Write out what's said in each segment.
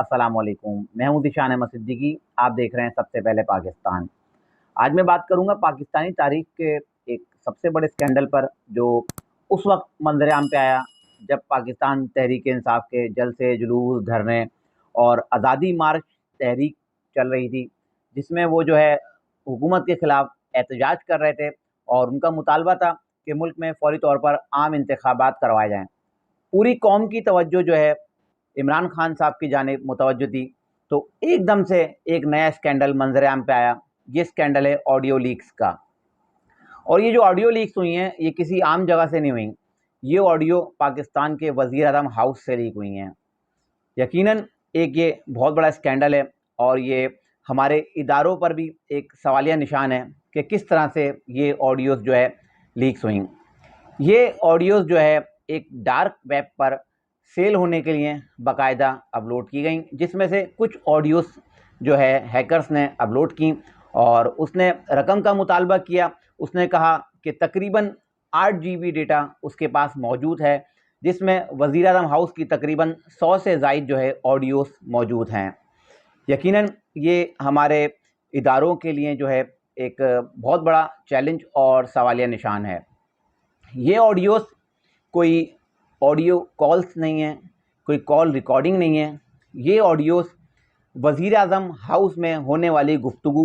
अस्सलाम वालेकुम। मैं हूं ज़ीशान अहमद सिद्दीकी। आप देख रहे हैं सबसे पहले पाकिस्तान। आज मैं बात करूंगा पाकिस्तानी तारीख के एक सबसे बड़े स्कैंडल पर, जो उस वक्त मंजरेआम पे आया जब पाकिस्तान तहरीक इंसाफ के जलसे, जुलूस, धरने और आज़ादी मार्च तहरीक चल रही थी, जिसमें वो जो है हुकूमत के खिलाफ एहतजाज कर रहे थे और उनका मुतालबा था कि मुल्क में फौरी तौर पर आम इंतखाबात करवाए जाएँ। पूरी कौम की तवज्जो जो है इमरान खान साहब की जानिब मुतवज्जो थी, तो एकदम से एक नया स्कैंडल मंजरेआम पे आया। ये स्कैंडल है ऑडियो लीक्स का। और ये जो ऑडियो लीक्स हुई हैं, ये किसी आम जगह से नहीं हुई। ये ऑडियो पाकिस्तान के वज़ीर आज़म हाउस से लीक हुई हैं। यकीनन एक ये बहुत बड़ा स्कैंडल है और ये हमारे इदारों पर भी एक सवालिया निशान है कि किस तरह से ये ऑडियोज़ जो है लीक्स हुई। ये ऑडियोज़ जो है एक डार्क वेब पर सेल होने के लिए बाकायदा अपलोड की गई, जिसमें से कुछ ऑडियोज़ जो है हैकर्स ने अपलोड की और उसने रकम का मुतालबा किया। उसने कहा कि तकरीबन 8 जीबी डेटा उसके पास मौजूद है, जिसमें वज़ीर आज़म हाउस की तकरीबन 100 से ज़ायद जो है ऑडियोज़ मौजूद हैं। यकीनन ये हमारे इदारों के लिए जो है एक बहुत बड़ा चैलेंज और सवालिया निशान है। ये ऑडियोज़ कोई ऑडियो कॉल्स नहीं है, कोई कॉल रिकॉर्डिंग नहीं है। ये ऑडियोज़ वज़ीर आज़म हाउस में होने वाली गुफ्तगू,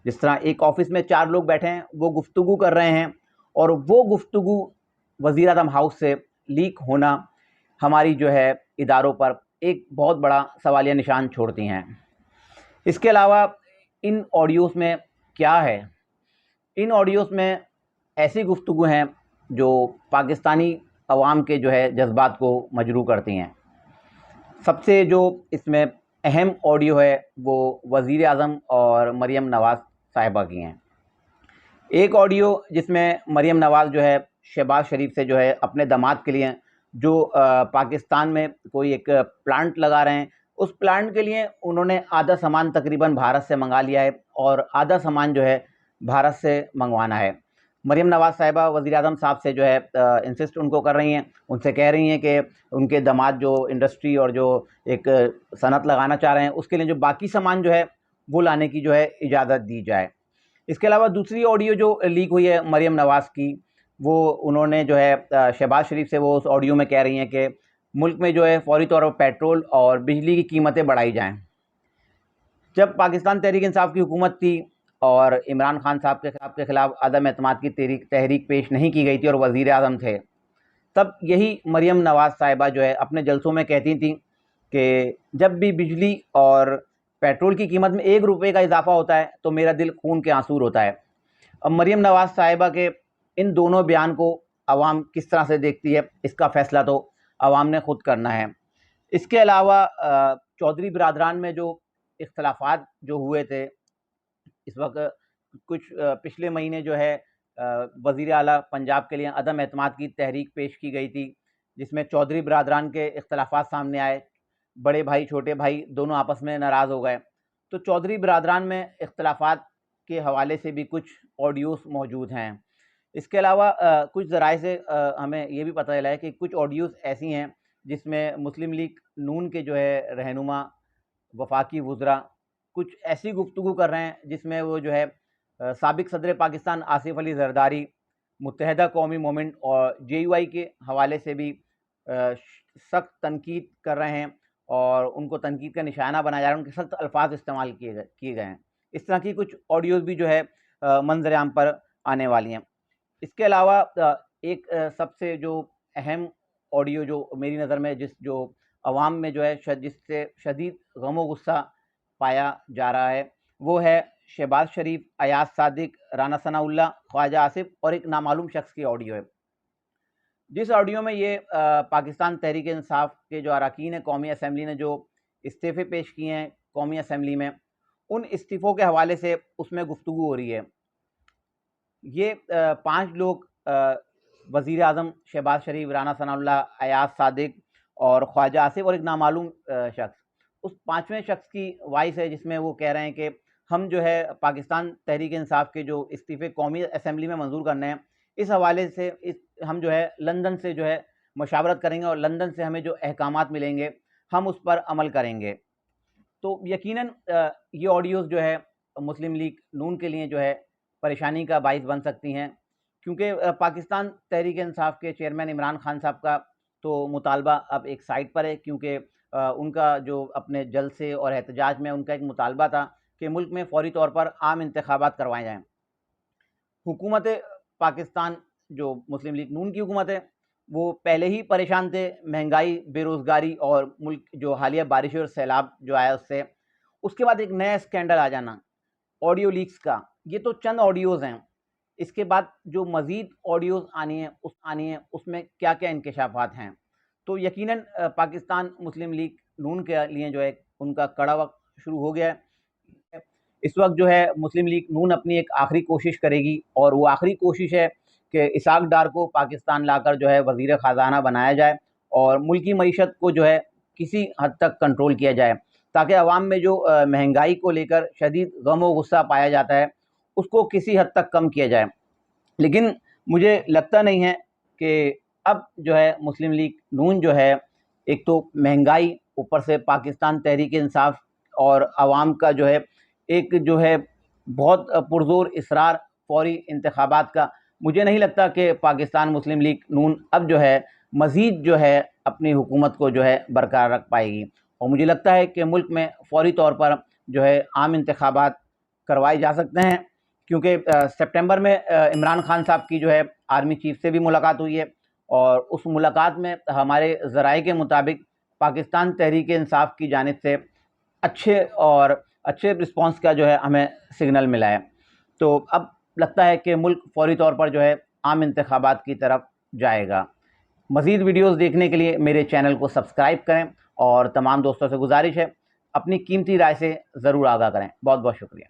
जिस तरह एक ऑफ़िस में 4 लोग बैठे हैं, वो गुफ्तगू कर रहे हैं और वो गुफ्तगू वज़ीर आज़म हाउस से लीक होना हमारी जो है इदारों पर एक बहुत बड़ा सवालिया निशान छोड़ती हैं। इसके अलावा इन ऑडियोज़ में क्या है? इन ऑडियोज़ में ऐसी गुफ्तगू हैं जो पाकिस्तानी अवाम के जो है जज्बात को मजरूह करती हैं। सबसे जो इसमें अहम ऑडियो है वो वज़ीर आज़म और मरीम नवाज़ साहिबा की हैं। एक ऑडियो जिसमें मरीम नवाज़ जो है शहबाज शरीफ से जो है अपने दामाद के लिए जो पाकिस्तान में कोई एक प्लांट लगा रहे हैं, उस प्लांट के लिए उन्होंने आधा सामान तकरीबन भारत से मंगा लिया है और आधा सामान जो है भारत से मंगवाना है। मरीम नवाज़ साहिबा वज़ीर-ए-आज़म साहब से जो है इंसिस्ट उनको कर रही हैं, उनसे कह रही हैं कि उनके दामाद जो इंडस्ट्री और जो एक सनत लगाना चाह रहे हैं, उसके लिए जो बाकी सामान जो है वो लाने की जो है इजाज़त दी जाए। इसके अलावा दूसरी ऑडियो जो लीक हुई है मरीम नवाज़ की, वो उन्होंने जो है शहबाज शरीफ से वो उस ऑडियो में कह रही हैं कि मुल्क में जो है फ़ौरी तौर पर पेट्रोल और बिजली की कीमतें बढ़ाई जाएँ। जब पाकिस्तान तहरीक इंसाफ की हुकूमत थी और इमरान खान साहब के खिलाफ अदम एतमाद की तहरीक पेश नहीं की गई थी और वज़ीर आज़म थे, तब यही मरीम नवाज़ साहिबा जो है अपने जलसों में कहती थीं कि जब भी बिजली और पेट्रोल की कीमत में 1 रुपये का इजाफ़ा होता है तो मेरा दिल खून के आंसू रोता है। अब मरीम नवाज़ साहिबा के इन दोनों बयान को अवाम किस तरह से देखती है, इसका फ़ैसला तो अवाम ने ख़ुद करना है। इसके अलावा चौधरी बिरादरान में जो इख्तलाफात जो हुए थे, इस वक्त कुछ पिछले महीने जो है वज़ीर आला पंजाब के लिए अदम एतमाद की तहरीक पेश की गई थी, जिसमें चौधरी बिरादरान के इख्तलाफात सामने आए। बड़े भाई छोटे भाई दोनों आपस में नाराज़ हो गए। तो चौधरी बिरादरान में इख्तलाफात के हवाले से भी कुछ ऑडियोज़ मौजूद हैं। इसके अलावा कुछ ज़राए से हमें ये भी पता चला है कि कुछ ऑडियोज़ ऐसी हैं जिसमें मुस्लिम लीग नून के जो है रहनुमा वफाकी वुज़रा कुछ ऐसी गुफ्तगू कर रहे हैं जिसमें वो जो है साबिक सदर पाकिस्तान आसिफ अली ज़रदारी, मुत्तहदा कौमी मोमेंट और जेयूआई के हवाले से भी सख्त तनकीद कर रहे हैं और उनको तनकीद का निशाना बनाया जा रहा है, उनके सख्त अल्फाज इस्तेमाल किए गए हैं। इस तरह की कुछ ऑडियोज़ भी जो है मंजरेआम पर आने वाली हैं। इसके अलावा एक सबसे जो अहम ऑडियो जो मेरी नज़र में जो अवाम में जो है जिससे शदीद गम व गुस्सा पाया जा रहा है, वो है शहबाज शरीफ, अयाज सादिक, राना सनाउल्लाह, ख्वाजा आसिफ और एक नामालूम शख्स की ऑडियो है। जिस ऑडियो में ये पाकिस्तान तहरीक इंसाफ के जो अरकान है कौमी असम्बली ने जो इस्तीफ़े पेश किए हैं कौमी असम्बली में, उन इस्तीफ़ों के हवाले से उसमें गुफ्तगू हो रही है। ये 5 लोग वज़ीर आज़म शहबाज शरीफ, राना सनाउल्लाह, अयाज सादिक और ख्वाजा आसिफ और एक नामालूम शख्स, उस 5वें शख्स की वॉइस है जिसमें वो कह रहे हैं कि हम जो है पाकिस्तान तहरीक इंसाफ के जो इस्तीफ़े कौमी असम्बली में मंजूर करने हैं, इस हवाले से हम जो है लंदन से जो है मशावरत करेंगे और लंदन से हमें जो अहकामात मिलेंगे हम उस पर अमल करेंगे। तो यकीनन ये ऑडियोज़ जो है मुस्लिम लीग नून के लिए जो है परेशानी का बाइस बन सकती हैं, क्योंकि पाकिस्तान तहरीक-ए-इंसाफ के चेयरमैन इमरान खान साहब का तो मुतालबा अब एक साइड पर है, क्योंकि उनका जो अपने जलसे और एहतजाज में उनका एक मुतालबा था कि मुल्क में फ़ौरी तौर पर आम इंतखाबात करवाए जाएँ। हुकूमत पाकिस्तान जो मुस्लिम लीग नून की हुकूमत है, वो पहले ही परेशान थे महंगाई, बेरोज़गारी और मुल्क जो हालिया बारिश और सैलाब जो आया उससे। उसके बाद एक नया स्कैंडल आ जाना ऑडियो लीक्स का, ये तो चंद ऑडियोज़ हैं। इसके बाद जो मज़ीद ऑडियोज़ आनी है उसमें क्या-क्या इंकशाफ़ात हैं। तो यकीनन पाकिस्तान मुस्लिम लीग नून के लिए जो है उनका कड़ा वक़्त शुरू हो गया है। इस वक़्त जो है मुस्लिम लीग नून अपनी एक आखिरी कोशिश करेगी, और वो आखिरी कोशिश है कि इसहाक डार को पाकिस्तान लाकर जो है वज़ीर ख़ज़ाना बनाया जाए और मुल्की मईशत को जो है किसी हद तक कंट्रोल किया जाए, ताकि अवाम में जो महंगाई को लेकर शदीद गम व गुस्सा पाया जाता है, उसको किसी हद तक कम किया जाए। लेकिन मुझे लगता नहीं है कि अब जो है मुस्लिम लीग नून जो है, एक तो महंगाई, ऊपर से पाकिस्तान तहरीक-ए-इंसाफ और अवाम का जो है एक जो है बहुत पुरज़ोर इसरार फ़ौरी इंतखाबात का, मुझे नहीं लगता कि पाकिस्तान मुस्लिम लीग नून अब जो है मज़ीद जो है अपनी हुकूमत को जो है बरकरार रख पाएगी। और मुझे लगता है कि मुल्क में फ़ौरी तौर पर जो है आम इंतखाबात करवाए जा सकते हैं, क्योंकि सितंबर में इमरान खान साहब की जो है आर्मी चीफ से भी मुलाकात हुई है, और उस मुलाकात में हमारे ज़राए के मुताबिक पाकिस्तान तहरीक-ए-इंसाफ की जानिब से अच्छे रिस्पॉन्स का जो है हमें सिग्नल मिला है। तो अब लगता है कि मुल्क फ़ौरी तौर पर जो है आम इंतखाबात की तरफ जाएगा। मज़ीद वीडियोज़ देखने के लिए मेरे चैनल को सब्सक्राइब करें, और तमाम दोस्तों से गुजारिश है अपनी कीमती राय से ज़रूर आगाह करें। बहुत बहुत शुक्रिया।